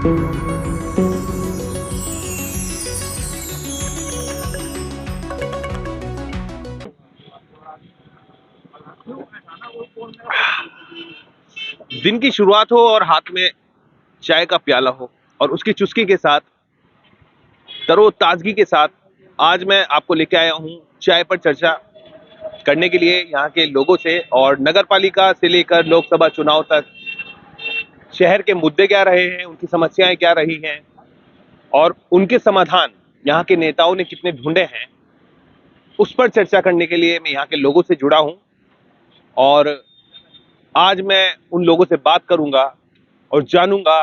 दिन की शुरुआत हो और हाथ में चाय का प्याला हो और उसकी चुस्की के साथ, तरोताजगी के साथ, आज मैं आपको लेके आया हूँ चाय पर चर्चा करने के लिए यहाँ के लोगों से, और नगर पालिका से लेकर लोकसभा चुनाव तक शहर के मुद्दे क्या रहे हैं, उनकी समस्याएं क्या रही हैं और उनके समाधान यहाँ के नेताओं ने कितने ढूंढे हैं, उस पर चर्चा करने के लिए मैं यहाँ के लोगों से जुड़ा हूं। और आज मैं उन लोगों से बात करूंगा और जानूंगा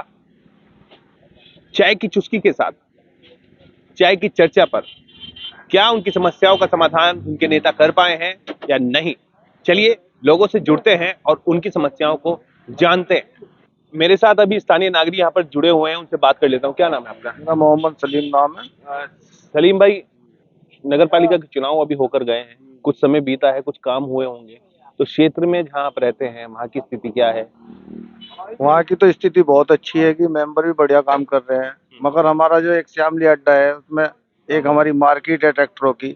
चाय की चुस्की के साथ, चाय की चर्चा पर, क्या उनकी समस्याओं का समाधान उनके नेता कर पाए हैं या नहीं। चलिए लोगों से जुड़ते हैं और उनकी समस्याओं को जानते हैं। मेरे साथ अभी स्थानीय नागरिक यहाँ पर जुड़े हुए हैं, उनसे बात कर लेता हूँ। क्या नाम है आपका? मेरा मोहम्मद सलीम नाम है। सलीम भाई, नगर पालिका के चुनाव अभी होकर गए हैं, कुछ समय बीता है, कुछ काम हुए होंगे, तो क्षेत्र में जहाँ आप रहते हैं वहाँ की स्थिति क्या है? वहाँ की तो स्थिति बहुत अच्छी है कि मेंबर भी बढ़िया काम कर रहे हैं, मगर हमारा जो एक श्यामली अड्डा है उसमें एक हमारी मार्केट है ट्रैक्टरों की।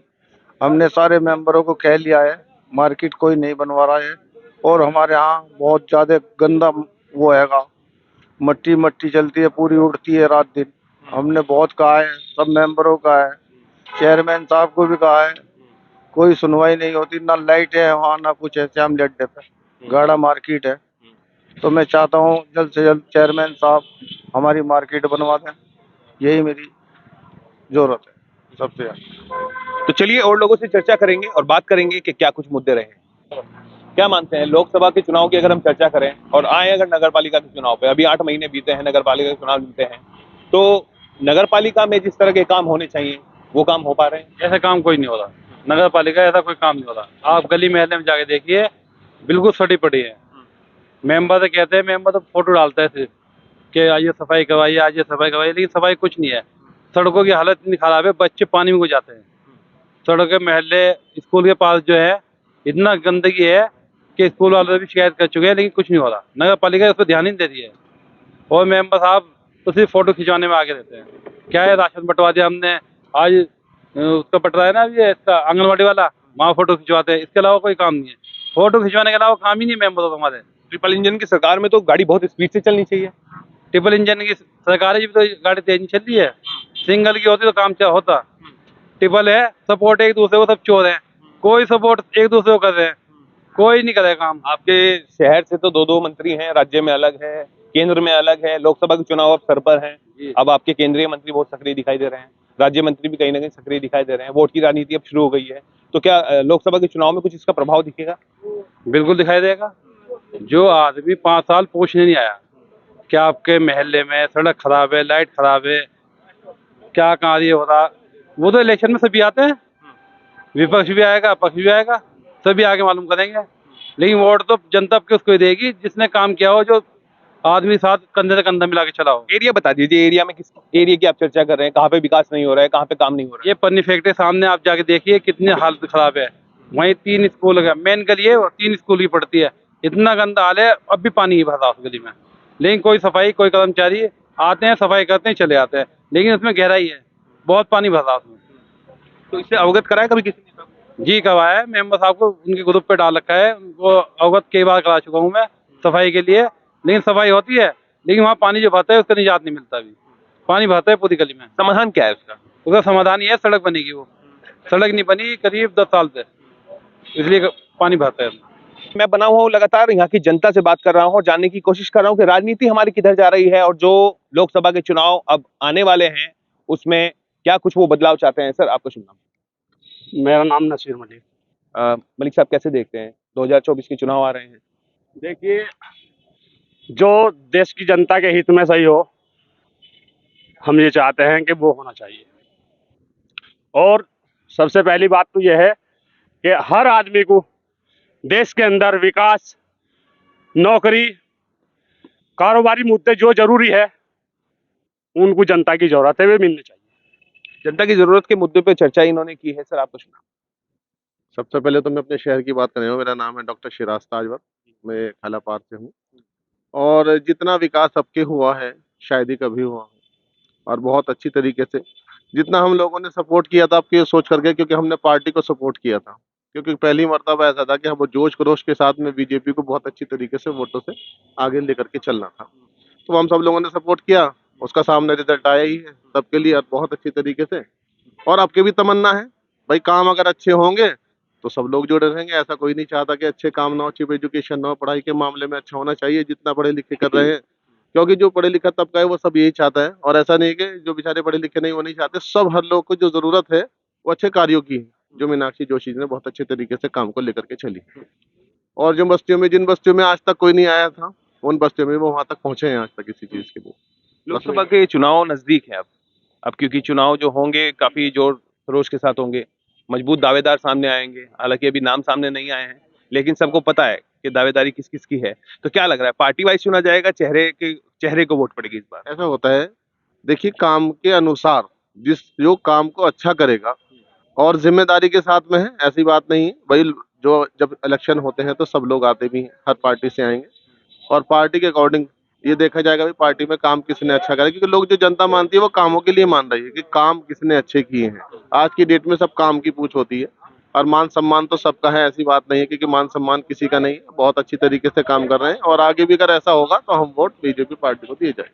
हमने सारे मेंबरों को कह लिया है, मार्केट कोई नहीं बनवा रहा है। और हमारे यहाँ बहुत ज्यादा गंदा वो हैगा, मट्टी मट्टी चलती है, पूरी उड़ती है रात दिन। हमने बहुत कहा है, सब मेंबरों का है, चेयरमैन साहब को भी कहा है, कोई सुनवाई नहीं होती। ना लाइट है वहाँ, ना कुछ है। श्यामली अड्डे पे गाड़ा मार्केट है, तो मैं चाहता हूँ जल्द से जल्द चेयरमैन साहब हमारी मार्केट बनवा दें, यही मेरी जरूरत है सबसे ज्यादा। तो चलिए और लोगों से चर्चा करेंगे और बात करेंगे कि क्या कुछ मुद्दे रहे हैं। क्या मानते हैं, लोकसभा के चुनाव की अगर हम चर्चा करें और आए अगर नगर पालिका के चुनाव पे, अभी 8 महीने बीते हैं, नगर पालिका के चुनाव बीते हैं, तो नगर पालिका में जिस तरह के काम होने चाहिए वो काम हो पा रहे हैं? ऐसा काम कोई नहीं हो रहा। नगर पालिका ऐसा कोई काम नहीं हो रहा। आप गली मोहल्ले में जाके देखिए, बिल्कुल सटी पड़ी है। मेंबर तो कहते हैं, मेंबर तो फोटो डालता है सिर्फ कि आइए सफाई करवाइए, आइए सफाई करवाइए, लेकिन सफाई कुछ नहीं है। सड़कों की हालत इतनी खराब है, बच्चे पानी में घुस जाते हैं। सड़क के महल्ले स्कूल के पास जो है इतना गंदगी है कि स्कूल वाले भी शिकायत कर चुके हैं, लेकिन कुछ नहीं हो रहा। नगर पालिका इस पर ध्यान ही नहीं दे रही है। और मेंबर साहब तो सिर्फ फोटो खिंचवाने में आगे रहते हैं। क्या है, राशन बंटवा दिया हमने, आज उसका बट रहा है ना अभी इसका आंगनबाड़ी वाला, वहाँ फोटो खिंचवाते हैं। इसके अलावा कोई काम नहीं है। फोटो खिंचवाने के अलावा काम ही नहीं मेंबरों को हमारे। ट्रिपल इंजन की सरकार में तो गाड़ी बहुत स्पीड से चलनी चाहिए। ट्रिपल इंजन की सरकार है, तो गाड़ी तेज नहीं चल रही है। सिंगल की होती तो काम क्या होता। ट्रिपल है, सपोर्ट एक दूसरे को, सब चोर है, कोई सपोर्ट एक दूसरे को कर रहे हैं, कोई नहीं करे काम। आपके शहर से तो 2-2 मंत्री हैं, राज्य में अलग है, केंद्र में अलग है, लोकसभा के चुनाव अब सर पर हैं। अब आपके केंद्रीय मंत्री बहुत सक्रिय दिखाई दे रहे हैं, राज्य मंत्री भी कहीं ना कहीं सक्रिय दिखाई दे रहे हैं, वोट की राजनीति अब शुरू हो गई है, तो क्या लोकसभा के चुनाव में कुछ इसका प्रभाव दिखेगा? बिल्कुल दिखाई देगा। जो आदमी 5 साल पूछने नहीं आया क्या आपके महल्ले में सड़क खराब है, लाइट खराब है, क्या कार्य हो रहा, वो तो इलेक्शन में सभी आते हैं। विपक्ष भी आएगा, पक्ष भी आएगा, सभी आगे मालूम करेंगे। लेकिन वोट तो जनता किसको ही देगी? जिसने काम किया हो, जो आदमी साथ कंधे से कंधा मिला के चला हो। एरिया बता दीजिए, एरिया में किस एरिया की आप चर्चा कर रहे हैं, कहाँ पे विकास नहीं हो रहा है, कहाँ पे काम नहीं हो रहा है? ये पन्नी फैक्ट्री सामने आप जाके देखिए, कितनी हालत खराब है। वहीं 3 स्कूल है, मेन गली है और 3 स्कूल की पड़ती है। इतना गंदा हाल है, अब भी पानी ही भरा उस गली में। लेकिन कोई सफाई, कोई कर्मचारी आते हैं, सफाई करते हैं, चले जाते हैं, लेकिन उसमें गहराई है, बहुत पानी भरा उसमें। तो इससे अवगत कराया कभी किसी नेता को? जी करवाया है, मेंबर साहब को उनके ग्रुप पे डाल रखा है, उनको अवगत कई बार करा चुका हूँ मैं सफाई के लिए। लेकिन सफाई होती है, लेकिन वहाँ पानी जो भरता है उसका निजात नहीं मिलता। अभी पानी भरता है पूरी गली में। समाधान क्या है उसका? उसका समाधान ये है, सड़क बनेगी। वो सड़क नहीं बनी करीब 10 साल से, इसलिए पानी भरता है। मैं बना हुआ हूँ, लगातार यहाँ की जनता से बात कर रहा हूँ और जानने की कोशिश कर रहा हूँ कि राजनीति हमारी किधर जा रही है और जो लोकसभा के चुनाव अब आने वाले हैं उसमें क्या कुछ वो बदलाव चाहते हैं। सर, आपका शुभ नाम? मेरा नाम नसीर मलिक। मलिक साहब, कैसे देखते हैं 2024 के चुनाव आ रहे हैं? देखिए, जो देश की जनता के हित में सही हो, हम ये चाहते हैं कि वो होना चाहिए। और सबसे पहली बात तो यह है कि हर आदमी को देश के अंदर विकास, नौकरी, कारोबारी मुद्दे जो जरूरी है उनको जनता की जरूरत है, वे मिलने चाहिए। जनता की जरूरत के मुद्दे पे चर्चा इन्होंने की है। सर, आपका शुभ नाम? सबसे पहले तो मैं अपने शहर की बात कर रहा हूँ। मेरा नाम है डॉक्टर शिराज ताजवर, मैं खालापार से हूँ। और जितना विकास सबके हुआ है शायद ही कभी हुआ हो। और बहुत अच्छी तरीके से जितना हम लोगों ने सपोर्ट किया था आपके सोच करके, क्योंकि हमने पार्टी को सपोर्ट किया था, क्योंकि पहली मर्तबा ऐसा था कि हम जोश खरोश के साथ में बीजेपी को बहुत अच्छी तरीके से वोटों से आगे लेकर के चलना था। तो हम सब लोगों ने सपोर्ट किया, उसका सामने रिजल्ट आया ही है सबके लिए, और बहुत अच्छी तरीके से। और आपकी भी तमन्ना है भाई, काम अगर अच्छे होंगे तो सब लोग जुड़े रहेंगे। ऐसा कोई नहीं चाहता कि अच्छे काम ना हो, चीप एजुकेशन ना हो, पढ़ाई के मामले में अच्छा होना चाहिए जितना पढ़े लिखे कर रहे हैं, क्योंकि जो पढ़े लिखा तबका है वो सब यही चाहता है। और ऐसा नहीं है कि जो बेचारे पढ़े लिखे नहीं वो नहीं चाहते, सब हर लोग को जो जरूरत है वो अच्छे कार्यों की है, जो मीनाक्षी जोशी जी ने बहुत अच्छे तरीके से काम को लेकर के चली। और जो बस्तियों में, जिन बस्तियों में आज तक कोई नहीं आया था, उन बस्तियों में वो वहां तक पहुंचे हैं आज तक किसी चीज के लिए। लोकसभा के चुनाव नजदीक है अब क्योंकि चुनाव जो होंगे काफी जोर खरोश के साथ होंगे, मजबूत दावेदार सामने आएंगे। हालांकि अभी नाम सामने नहीं आए हैं, लेकिन सबको पता है कि दावेदारी किस किस की है। तो क्या लग रहा है, पार्टी वाइज चुना जाएगा, चेहरे को वोट पड़ेगी इस बार? ऐसा होता है, देखिए काम के अनुसार जिस जो काम को अच्छा करेगा और जिम्मेदारी के साथ में है, ऐसी बात नहीं है भाई। जो जब इलेक्शन होते हैं तो सब लोग आते भी हैं, हर पार्टी से आएंगे, और पार्टी के अकॉर्डिंग ये देखा जाएगा भाई पार्टी में काम किसने अच्छा करा, क्योंकि लोग जो जनता मानती है वो कामों के लिए मान रही है कि काम किसने अच्छे किए हैं। आज की डेट में सब काम की पूछ होती है, और मान सम्मान तो सबका है, ऐसी बात नहीं है क्योंकि मान सम्मान किसी का नहीं है। बहुत अच्छी तरीके से काम कर रहे हैं, और आगे भी अगर ऐसा होगा तो हम वोट बीजेपी पार्टी को दिए जाए।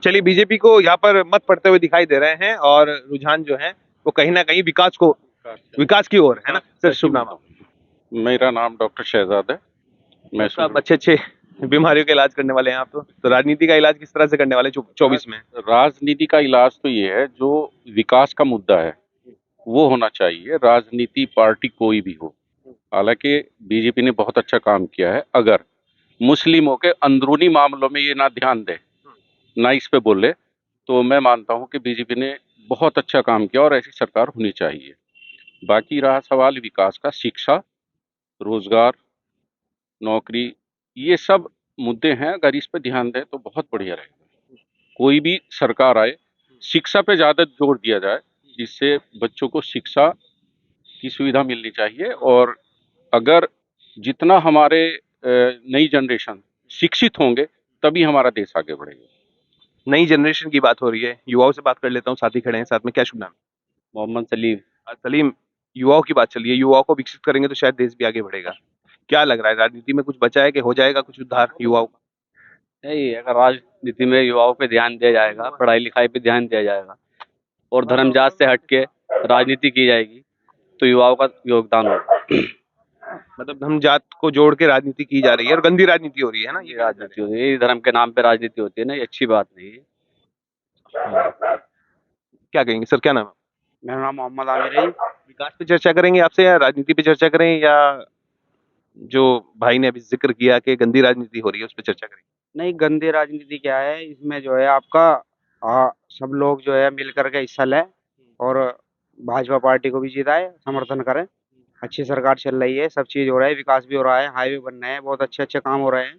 चलिए, बीजेपी को यहाँ पर मत पड़ते हुए दिखाई दे रहे हैं और रुझान जो है वो कहीं ना कहीं विकास की ओर है ना। सर, शुभ नाम आपका? मेरा नाम डॉक्टर शहजाद है। मैं सब अच्छे बीमारियों का इलाज करने वाले हैं आप। तो राजनीति का इलाज किस तरह से करने वाले 24 में? राजनीति का इलाज तो ये है, जो विकास का मुद्दा है वो होना चाहिए, राजनीति पार्टी कोई भी हो। हालांकि बीजेपी ने बहुत अच्छा काम किया है। अगर मुस्लिमों के अंदरूनी मामलों में ये ना ध्यान दे, ना इस पे बोले, तो मैं मानता हूं कि बीजेपी ने बहुत अच्छा काम किया और ऐसी सरकार होनी चाहिए। बाकी रहा सवाल विकास का, शिक्षा, रोजगार, नौकरी, ये सब मुद्दे हैं। अगर इस पे ध्यान दें तो बहुत बढ़िया रहेगा। कोई भी सरकार आए, शिक्षा पे ज़्यादा जोर दिया जाए, जिससे बच्चों को शिक्षा की सुविधा मिलनी चाहिए। और अगर जितना हमारे नई जनरेशन शिक्षित होंगे तभी हमारा देश आगे बढ़ेगा। नई जनरेशन की बात हो रही है, युवाओं से बात कर लेता हूँ, साथी खड़े हैं साथ में। क्या शुभ नाम? मोहम्मद सलीम। सलीम, युवाओं की बात चल रही है, युवाओं को विकसित करेंगे तो शायद देश भी आगे बढ़ेगा। क्या लग रहा है, राजनीति में कुछ बचा है कि हो जाएगा कुछ उद्धार युवाओं का? नहीं, अगर राजनीति में युवाओं पे ध्यान दिया जाएगा, पढ़ाई लिखाई पे ध्यान दिया जाएगा और धर्म जात से हट के राजनीति की जाएगी तो युवाओं का योगदान होगा। मतलब धर्म जात को जोड़ के राजनीति की जा रही है और गंदी राजनीति हो रही है ना। ये राजनीति होती है, ये धर्म के नाम पे राजनीति होती है ना, ये अच्छी बात नहीं है। क्या कहेंगे सर, क्या नाम है? मेरा नाम मोहम्मद आमिर है। विकास पे चर्चा करेंगे आपसे या राजनीति पे चर्चा करें, या जो भाई ने अभी जिक्र किया कि गंदी राजनीति हो रही है उस पर चर्चा करेंगे? नहीं, गंदी राजनीति क्या है, इसमें जो है आपका सब लोग जो है मिल करके हिस्सा लें और भाजपा पार्टी को भी जिताए, समर्थन करें। अच्छी सरकार चल रही है, सब चीज़ हो रहा है, विकास भी हो रहा है, हाईवे बन रहे हैं, बहुत अच्छे अच्छे काम हो रहे हैं।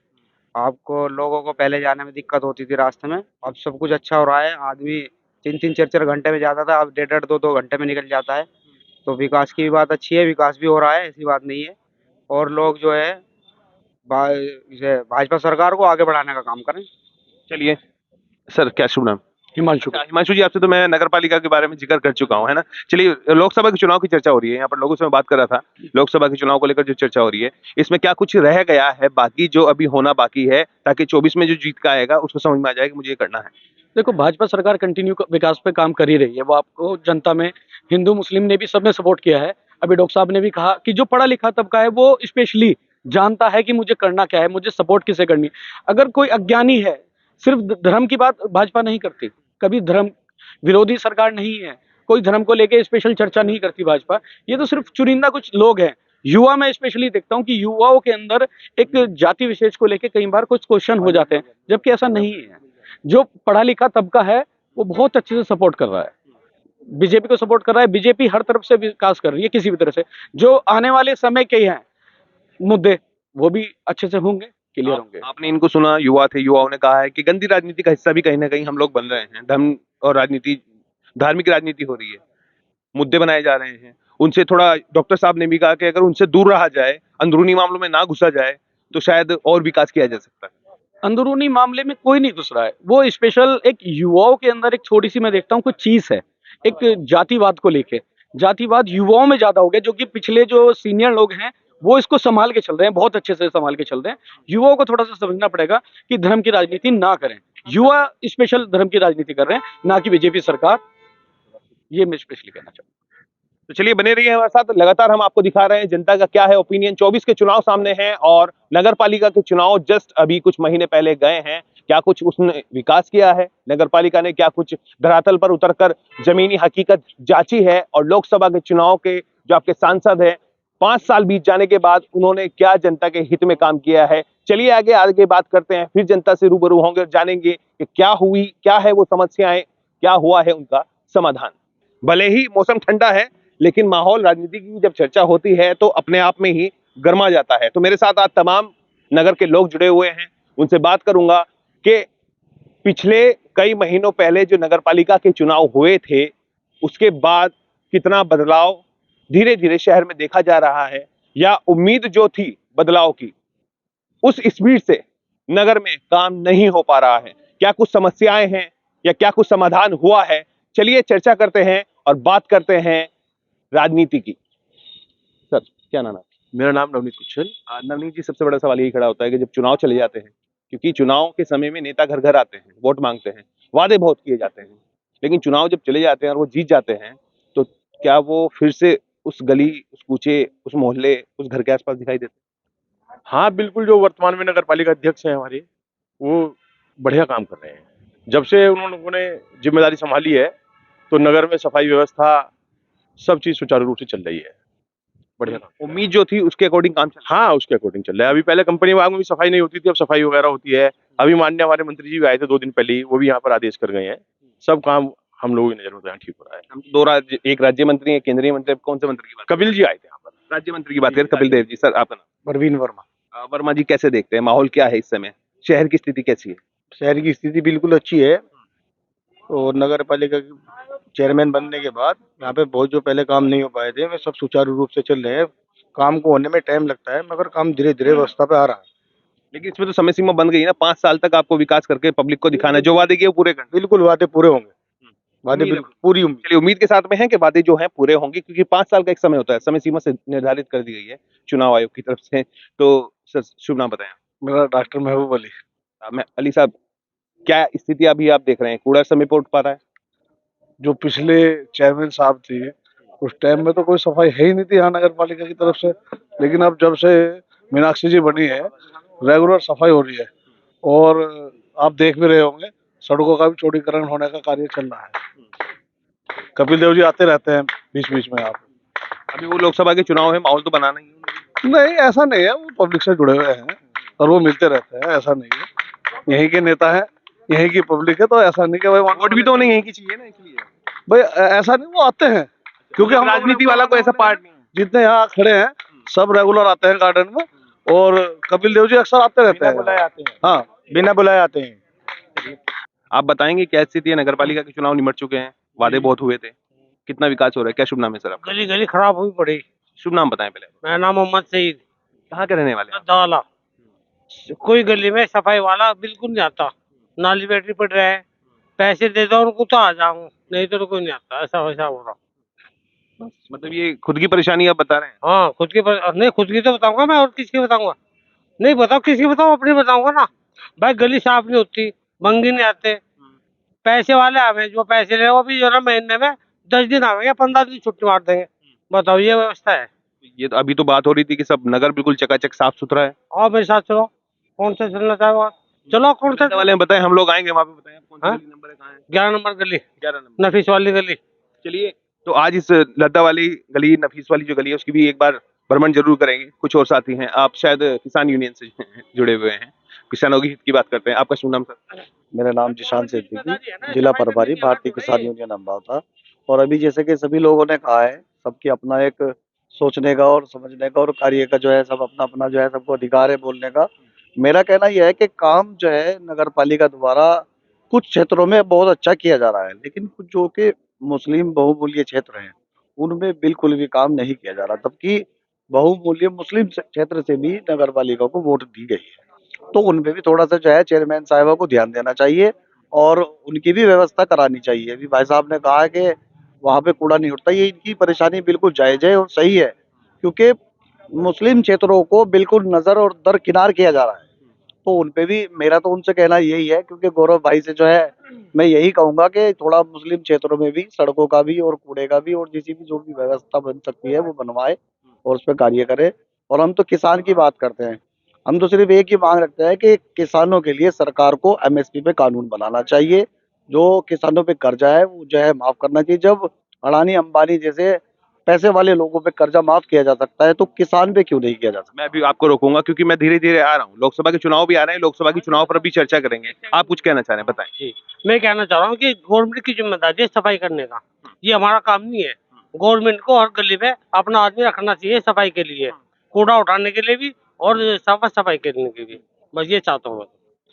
आपको लोगों को पहले जाने में दिक्कत होती थी रास्ते में, अब सब कुछ अच्छा हो रहा है। आदमी 3-3, 4-4 घंटे में जाता था, अब 1.5-1.5, 2-2 घंटे में निकल जाता है। तो विकास की भी बात अच्छी है, विकास भी हो रहा है, ऐसी बात नहीं है। और लोग जो है भाजपा सरकार को आगे बढ़ाने का काम करें। चलिए सर, क्या शुभ नाम? हिमांशु। हिमांशु जी, आपसे तो मैं नगर पालिका के बारे में जिक्र कर चुका हूँ, है ना। चलिए, लोकसभा के चुनाव की चर्चा हो रही है, यहाँ पर लोगों से मैं बात कर रहा था। लोकसभा के चुनाव को लेकर जो चर्चा हो रही है, इसमें क्या कुछ रह गया है बाकी जो अभी होना बाकी है, ताकि 24 में जो जीत का आएगा उसको समझ में आ जाए कि मुझे ये करना है? देखो, भाजपा सरकार कंटिन्यू विकास पे काम कर ही रही है। वो आपको जनता में हिंदू मुस्लिम ने भी सबने सपोर्ट किया है। अभी डॉक्टर साहब ने भी कहा कि जो पढ़ा लिखा तबका है वो स्पेशली जानता है कि मुझे करना क्या है, मुझे सपोर्ट किसे करनी है। अगर कोई अज्ञानी है, सिर्फ धर्म की बात भाजपा नहीं करती, कभी धर्म विरोधी सरकार नहीं है, कोई धर्म को लेके स्पेशल चर्चा नहीं करती भाजपा। ये तो सिर्फ चुनिंदा कुछ लोग हैं। युवा में स्पेशली देखता हूँ कि युवाओं के अंदर एक जाति विशेष को लेके कई बार कुछ क्वेश्चन हो जाते हैं, जबकि ऐसा नहीं है। जो पढ़ा लिखा तबका है वो बहुत अच्छे से सपोर्ट कर रहा है, बीजेपी को सपोर्ट कर रहा है। बीजेपी हर तरफ से विकास कर रही है, किसी भी तरह से। जो आने वाले समय के हैं मुद्दे वो भी अच्छे से होंगे, क्लियर होंगे। आपने इनको सुना, युवा थे, युवाओं ने कहा है कि गंदी राजनीति का हिस्सा भी कहीं ना कहीं हम लोग बन रहे हैं। धर्म और राजनीति, धार्मिक राजनीति हो रही है, मुद्दे बनाए जा रहे हैं। उनसे थोड़ा डॉक्टर साहब ने भी कहा कि अगर उनसे दूर रहा जाए, अंदरूनी मामलों में ना घुसा जाए, तो शायद और विकास किया जा सकता है। अंदरूनी मामले में कोई नहीं घुस रहा है। वो स्पेशल एक युवाओं के अंदर एक छोटी सी मैं देखता हूँ कुछ चीज है, एक जातिवाद को लेके। जातिवाद युवाओं में ज्यादा हो गया, जो कि पिछले जो सीनियर लोग हैं वो इसको संभाल के चल रहे हैं, बहुत अच्छे से संभाल के चल रहे हैं। युवाओं को थोड़ा सा समझना पड़ेगा कि धर्म की राजनीति ना करें। युवा स्पेशल धर्म की राजनीति कर रहे हैं, ना कि बीजेपी सरकार। ये मैं स्पेशली कहना चाहूँ। तो चलिए बने रहिए हमारे साथ, लगातार हम आपको दिखा रहे हैं जनता का क्या है ओपिनियन। 24 के चुनाव सामने हैं और नगर पालिका के चुनाव जस्ट अभी कुछ महीने पहले गए हैं। क्या कुछ उसने विकास किया है नगर पालिका ने, क्या कुछ धरातल पर उतरकर जमीनी हकीकत जांची है, और लोकसभा के चुनाव के जो आपके सांसद हैं 5 साल बीत जाने के बाद उन्होंने क्या जनता के हित में काम किया है। चलिए आगे आगे बात करते हैं, फिर जनता से रूबरू होंगे और जानेंगे कि क्या है वो समस्याएं, क्या हुआ है उनका समाधान। भले ही मौसम ठंडा है, लेकिन माहौल राजनीति की जब चर्चा होती है तो अपने आप में ही गर्मा जाता है। तो मेरे साथ आज तमाम नगर के लोग जुड़े हुए हैं, उनसे बात करूंगा कि पिछले कई महीनों पहले जो नगर पालिका के चुनाव हुए थे उसके बाद कितना बदलाव धीरे धीरे शहर में देखा जा रहा है, या उम्मीद जो थी बदलाव की उस स्पीड से नगर में काम नहीं हो पा रहा है। क्या कुछ समस्याएं हैं या क्या कुछ समाधान हुआ है, चलिए चर्चा करते हैं और बात करते हैं राजनीति की। सर क्या नाम है? मेरा नाम नवनीत कुच्छल। नवनीत जी, सबसे बड़ा सवाल यही खड़ा होता है कि जब चुनाव चले जाते हैं, क्योंकि चुनाव के समय में नेता घर घर आते हैं, वोट मांगते हैं, वादे बहुत किए जाते हैं, लेकिन चुनाव जब चले जाते हैं और वो जीत जाते हैं तो क्या वो फिर से उस गली, उस कूचे, उस मोहल्ले, उस घर के आसपास दिखाई देते हैं? हाँ, बिल्कुल, जो वर्तमान में नगर पालिका अध्यक्ष हैं हमारे, वो बढ़िया काम कर रहे हैं। जब से उन लोगों ने जिम्मेदारी संभाली है तो नगर में सफाई व्यवस्था सब चीज सुचारू रूप से चल रही है। बढ़िया काम। उम्मीद जो थी उसके अकॉर्डिंग काम चल हाँ, उसके अकॉर्डिंग चल रहा है। अभी पहले कंपनी बाग में भी सफाई नहीं होती थी, अब सफाई वगैरह होती है। अभी माननीय हमारे मंत्री जी भी आए थे 2 दिन पहले ही, वो भी यहाँ पर आदेश कर गए हैं। सब काम हम लोगों की नजर में तो यहाँ ठीक हो रहा है। हम 2 राज्य, एक राज्य मंत्री, एक केंद्रीय मंत्री, कौन से मंत्री की बात? कपिल जी आए थे यहाँ पर। राज्य मंत्री की बात करें, कपिल देव जी। सर आपका नाम? परवीन वर्मा। वर्मा जी, कैसे देखते हैं माहौल क्या है इस समय, शहर की स्थिति कैसी है? शहर की स्थिति बिल्कुल अच्छी है और नगर पालिका के चेयरमैन बनने के बाद यहाँ पे बहुत जो पहले काम नहीं हो पाए थे वे सब सुचारू रूप से चल रहे हैं। काम को होने में टाइम लगता है मगर काम धीरे धीरे व्यवस्था पे आ रहा है। लेकिन इसमें तो समय सीमा बन गई ना, 5 साल तक आपको विकास करके पब्लिक को दिखाना है, जो वादे किए वो पूरे करने। बिल्कुल वादे पूरे होंगे, वादे उम्मीद है। बिल्कुल पूरी उम्मीद। चलिए उम्मीद के साथ में है कि वादे जो हैं पूरे होंगे, क्योंकि 5 साल का एक समय होता है, समय सीमा से निर्धारित कर दी गई है चुनाव आयोग की तरफ से। तो सर शुभ नाम बताएं। मेरा डॉक्टर महबूब अली। मैं अली साहब, क्या स्थिति अभी आप देख रहे हैं, कूड़ा समय पे उठ पा रहा है? जो पिछले चेयरमैन साहब थे उस टाइम में तो कोई सफाई है ही नहीं थी यहाँ नगर पालिका की तरफ से, लेकिन अब जब से मीनाक्षी जी बनी है रेगुलर सफाई हो रही है और आप देख भी रहे होंगे सड़कों का भी चौड़ीकरण होने का कार्य चल रहा है। कपिल देव जी आते रहते हैं बीच बीच में। आप अभी वो लोकसभा के चुनाव है, माहौल तो बनाना ही है। नहीं, ऐसा नहीं है, वो पब्लिक से जुड़े हुए हैं और वो मिलते रहते हैं, ऐसा नहीं है। यहीं के नेता है, यहीं की पब्लिक है, तो ऐसा नहीं कि भाई वोट भी तो उन्हें यहीं की चाहिए ना, इसलिए भाई ऐसा नहीं, वो आते हैं क्योंकि हम राजनीति वाला कोई ऐसा पार्ट नहीं है। जितने यहाँ खड़े हैं सब रेगुलर आते हैं गार्डन में और कपिल देव जी अक्सर आते रहते हैं। बुलाए आते हैं। हाँ, बिना बुलाए आते हैं। आप बताएंगे क्या स्थिति है, नगर पालिका के चुनाव निमट चुके हैं, वादे बहुत हुए थे, कितना विकास हो रहा है, क्या शुभ नाम है सर आपका? गली गली खराब हुई पड़ी। शुभ नाम बताएं पहले। मेरा नाम मोहम्मद सईद। कहाँ के रहने वाले हैं? दाला। कोई गली में सफाई वाला बिल्कुल नहीं आता, नाली बैटरी पड़ रहा है, पैसे दे दो उनको तो आ जाऊं, नहीं तो कोई नहीं आता, ऐसा वैसा हो रहा। मतलब ये खुद की परेशानी आप बता रहे हैं? हाँ खुद की नहीं, खुद की तो बताऊंगा मैं, और किसकी बताऊंगा? नहीं बताओ, किसकी बताओ, अपनी बताऊंगा ना। भाई गली साफ नहीं होती, मंगी नहीं आते, पैसे वाले आवे, जो पैसे ले वो भी जो ना महीने में 10 दिन आवेंगे, 15 दिन छुट्टी मार देंगे। बताओ, ये व्यवस्था है। ये तो अभी तो बात हो रही थी कि सब नगर बिल्कुल चकाचक साफ सुथरा है। आओ मेरे साथ चलो, कौन सा चलना चाहो, चलो कौन सा वाले हैं, बताएं, हम लोग आएंगे वहाँ पे, बताएं आप कौन सा हाँ? गली नंबर है, कहाँ है? 11 नंबर गली, 11 नंबर। नफीस वाली गली। चलिए, तो आज इस लद्दा वाली गली, नफीस वाली जो गली है उसकी भी एक बार भ्रमण जरूर करेंगे। कुछ और साथी हैं, आप शायद किसान यूनियन से जुड़े हुए हैं, किसानों की हित की बात करते हैं। आपका शुभ नाम सर? मेरा नाम जिशान सिद्दीकी, जिला प्रभारी भारतीय किसान यूनियन अम्बावता। और अभी जैसे कि सभी लोगों ने कहा है, सबकी अपना एक सोचने का और समझने का और कार्य का जो है सब अपना अपना जो है सबको अधिकार है बोलने का। मेरा कहना यह है कि काम जो है नगर पालिका द्वारा कुछ क्षेत्रों में बहुत अच्छा किया जा रहा है, लेकिन कुछ जो कि मुस्लिम बहुमूल्य क्षेत्र हैं उनमें बिल्कुल भी काम नहीं किया जा रहा, जबकि बहुमूल्य मुस्लिम क्षेत्र से भी नगर पालिका को वोट दी गई है तो उन पे भी थोड़ा सा जो है चेयरमैन साहिबा को ध्यान देना चाहिए और उनकी भी व्यवस्था करानी चाहिए। अभी भाई साहब ने कहा है कि वहाँ पे कूड़ा नहीं उठता, ये इनकी परेशानी बिल्कुल जायज है और सही है, क्योंकि मुस्लिम क्षेत्रों को बिल्कुल नजर और दरकिनार किया जा रहा है। तो उन पे भी मेरा तो उनसे कहना यही है, क्योंकि गौरव भाई से जो है मैं यही कहूंगा कि थोड़ा मुस्लिम क्षेत्रों में भी सड़कों का भी और कूड़े का भी और जिसी भी जो भी व्यवस्था बन सकती है वो बनवाए और उस पर कार्य करे। और हम तो किसान की बात करते हैं, हम तो सिर्फ एक ही मांग रखते हैं कि किसानों के लिए सरकार को एमएसपी पे कानून बनाना चाहिए। जो किसानों पे कर्जा है वो जो है माफ करना चाहिए। जब अडानी अंबानी जैसे पैसे वाले लोगों पे कर्जा माफ किया जा सकता है तो किसान पे क्यों नहीं किया जा सकता। मैं भी आपको रोकूंगा क्योंकि मैं धीरे धीरे आ रहा हूँ, लोकसभा के चुनाव भी आ रहे हैं, लोकसभा के चुनाव पर भी चर्चा करेंगे। आप कुछ कहना चाह रहे हैं, बताएं। जी, मैं कहना चाह रहा हूँ कि गवर्नमेंट की जिम्मेदारी है सफाई करने का, ये हमारा काम नहीं है। गवर्नमेंट को हर गली में अपना आदमी रखना चाहिए सफाई के लिए, कूड़ा उठाने के लिए भी और साफ सफाई करने के लिए। बस ये चाहता हूँ मैं।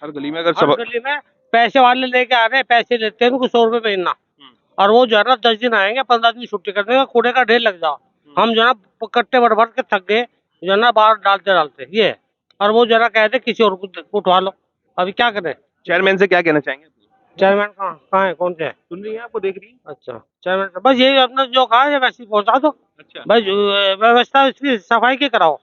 हर गली में अगर हर गली में पैसे वाले लेके आ रहे हैं, पैसे लेते हैं उनको 100 रुपए महीना, और वो जो है ना 10 दिन आएंगे, 15 दिन छुट्टी करने का, कूड़े का ढेर लग जाओ। हम जो है ना कट्टे भर भर के थक गए जो है ना बाहर डालते डालते ये है। और वो जो है ना कहते किसी और को उठवा लो, अभी क्या करें। चेयरमैन से क्या कहना चाहेंगे? चेयरमैन कहाँ है, कौन से है? सुन रही है, आपको देख रही है। अच्छा, चेयरमैन बस यही अपना जो कहा है वैसे ही पहुंचा दो। अच्छा, भाई व्यवस्था इसकी सफाई की कराओ।